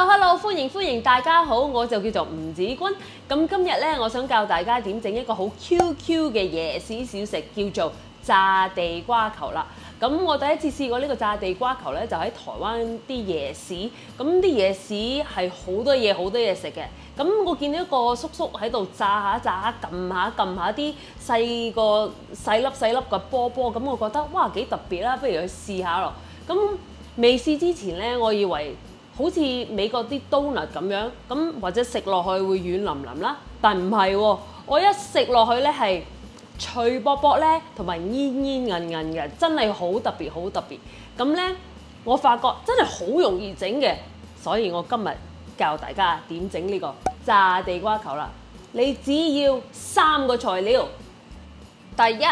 Hello， 歡迎大家好，我就叫做吳子君。咁今日咧，我想教大家點整一個好 QQ 嘅夜市小食，叫做炸地瓜球啦。咁我第一次試過呢個炸地瓜球咧，就喺台灣啲夜市。咁啲夜市係好多嘢食嘅。咁我見到一個叔叔喺度炸下，撳下啲細粒嘅波，咁我覺得哇幾特別啦，不如去試下咯。咁未試之前咧，我以為好似美國啲 donut 咁樣，咁或者食落去會軟腍腍啦，但唔係喎，我一食落去咧係脆卜卜咧，同埋煙韌嘅，真係好特別。咁咧，我發覺真係好容易整嘅，所以我今日教大家點整呢個炸地瓜球啦。你只要3個材料，第一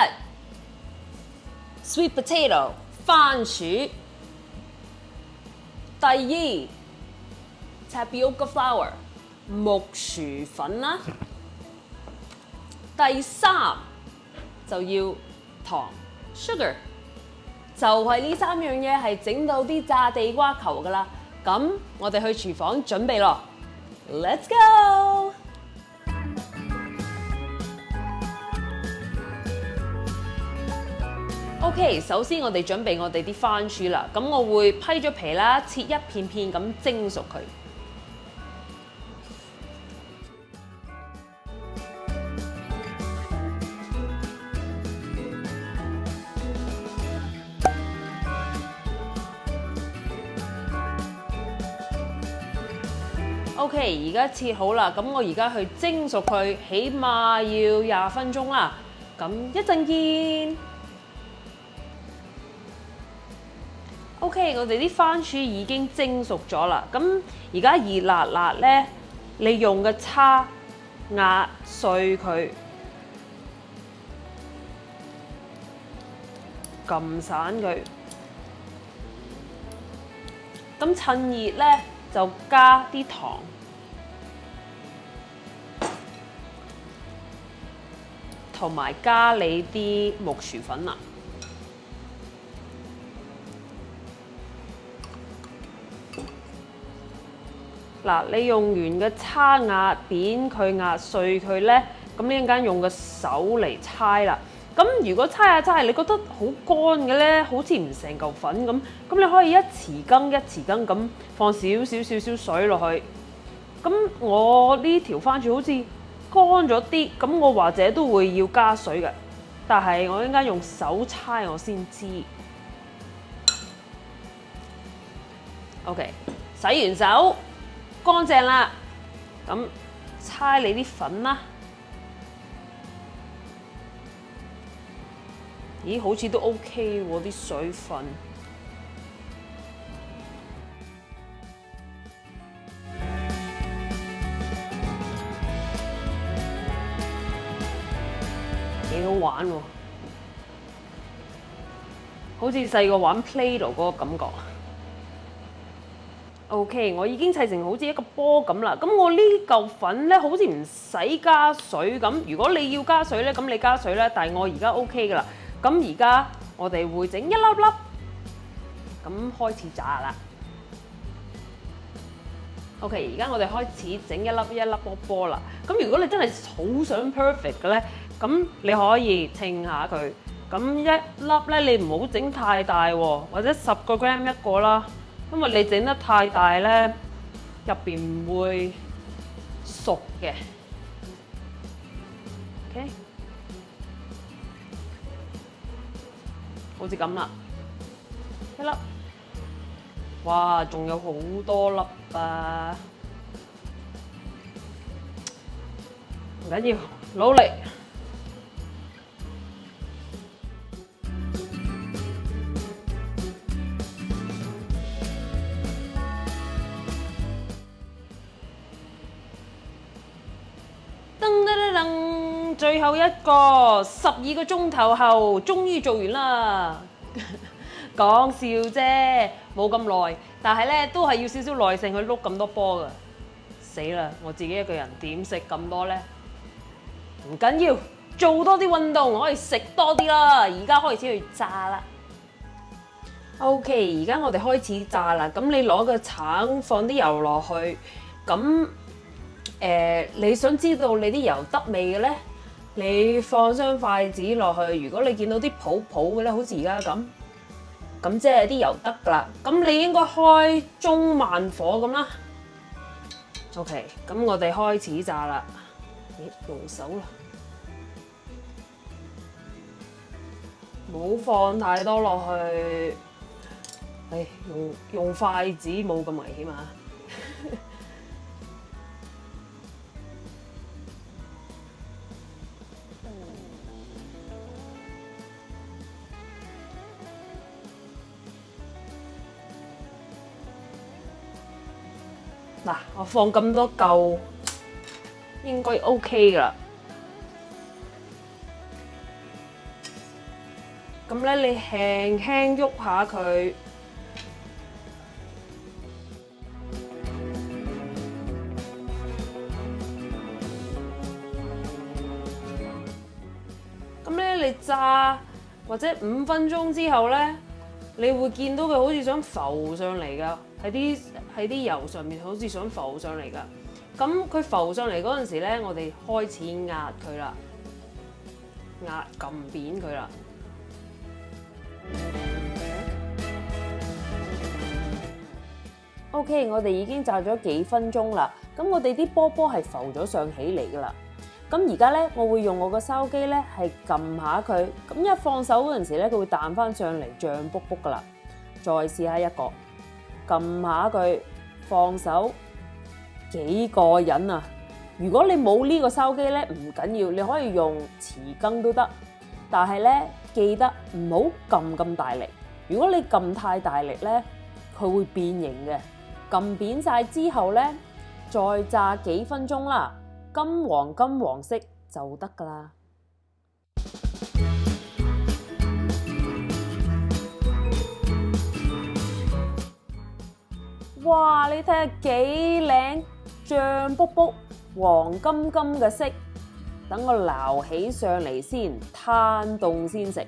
sweet potato 番薯，第二tapioca flour 木薯粉啦，第三就要糖 sugar， 就係呢3樣嘢係整到啲炸地瓜球噶啦。咁我哋去廚房準備咯 ，Let's go！ OK， 首先我哋準備我哋啲番薯啦。咁我會批咗皮啦，切一片片咁蒸熟佢。OK， 而家切好啦。咁我而家去蒸熟佢，起碼要20分鐘啦。咁一陣見。OK， 我哋啲番薯已經蒸熟咗啦。咁而家熱辣辣咧，你用個叉壓碎佢，撳散佢。咁趁熱咧，就加啲糖，同埋加你啲木薯粉啦。嗱，你用完嘅叉壓扁佢、壓碎佢咧，咁呢陣間用個手嚟搓啦。咁如果搓下，你覺得好乾嘅咧，好似唔成嚿粉咁，咁你可以一匙羹咁放少少水落去。咁我呢條番薯好似乾咗啲，咁我或者都會要加水嘅，但係我陣間用手搓我先知。OK， 洗完手。乾淨啦，咁搓你啲粉啦。咦，好似都 OK 喎，啲水分。幾好玩喎，好似細個玩 Play-Doh 嗰個感覺。OK， 我已經砌成好似一個波咁啦。咁我呢嚿粉咧，好似唔使加水咁。如果你要加水咧，咁你加水啦。但係我而家 OK 噶啦。咁而家我哋會整一粒粒，咁開始炸啦。OK， 而家我哋開始整一粒波啦。咁如果你真係好想 perfect 嘅咧，咁你可以稱下佢。咁一粒咧，你唔好整太大喎，或者10個 gram 一個啦。因為你整得太大咧，入邊唔會熟嘅。OK， 好似咁啦，一粒。哇，仲有好多粒啊！唔緊要，努力。最後一個12個鐘頭後，終於做完啦。講笑啫，冇咁耐，但係咧都係要少少耐性去碌咁多波㗎。死啦！我自己一個人點食咁多咧？唔緊要，做多啲運動，可以食多啲啦。而家開始去炸啦。OK，而家我哋開始炸啦。咁你攞個橙放啲油落去，咁你想知道你啲油得未嘅咧？你放雙筷子落去，如果你見到啲泡泡嘅咧，好似而家咁即係啲油得㗎啦。咁你應該開中慢火咁啦。OK，咁我哋開始炸啦。用手啦，冇放太多落去。用筷子冇咁危險啊！嗱，我放咁多嚿，應該 OK 㗎啦。咁咧，你輕輕喐下佢。咁咧，你炸或者5分鐘之後咧，你會見到佢好似想浮上嚟㗎，喺啲油上面好似想浮上嚟㗎。咁佢浮上嚟嗰陣時咧，我哋開始壓佢啦，撳扁佢啦。OK， 我哋已經炸咗幾分鐘啦。咁我哋啲波波係浮咗上起嚟㗎啦。咁而家咧，我會用我個筲箕咧係撳下佢，咁一放手嗰陣時咧，佢會彈翻上嚟脹卜卜㗎啦。再試下一個，撳下佢，放手，幾過癮啊！如果你冇呢個筲箕咧，唔緊要，你可以用匙羹都得。但係咧，記得唔好撳咁大力。如果你撳太大力咧，佢會變形嘅。撳扁晒之後咧，再炸幾分鐘啦。金黃色就得㗎啦！哇！你睇下幾靚，脹卜卜、黃金嘅色。等我撈起上嚟先，攤凍先食。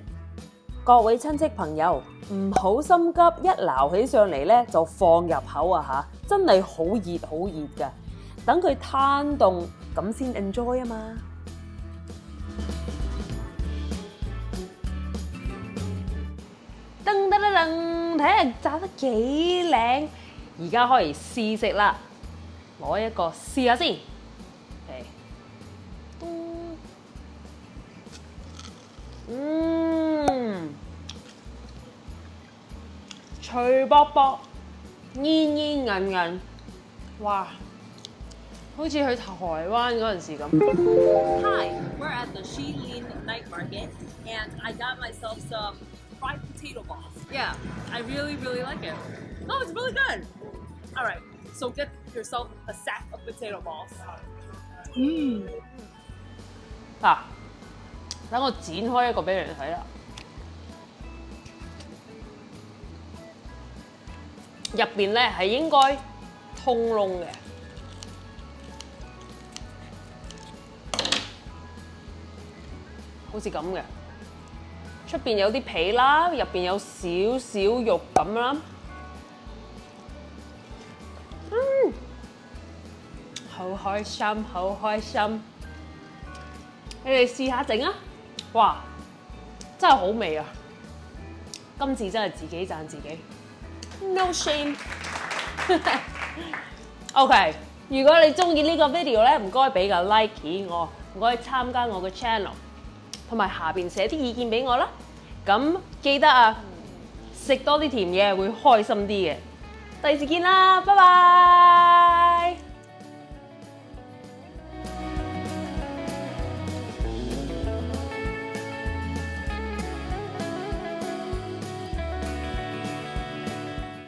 各位親戚朋友，唔好心急，一撈起上嚟咧就放入口啊嚇！真係好熱㗎，等佢攤凍。咁先 enjoy 啊嘛！噔，睇下炸得幾靚，而家可以試食啦。攞一個試下先。脆卜卜，煙韌，哇！好似去台灣嗰陣時咁。Hi, we're at the Shilin Night Market, and I got myself some fried potato balls. Yeah, I really like it. Oh, it's really good. All right, so get yourself a sack of potato balls. 嗱，等我剪開一個俾你睇啦。入邊咧係應該通窿嘅。好似咁嘅，出邊有啲皮啦，入邊有少少肉咁啦。好開心！你哋試下整啊！哇，真係好味啊！今次真係自己讚自己 ，no shame 。OK， 如果你中意呢個 video 咧，唔該俾個 like 我，唔該參加我嘅 channel。同埋下邊寫啲意見俾我啦，咁記得啊，食多啲甜嘢會開心啲嘅。第時見啦，拜拜。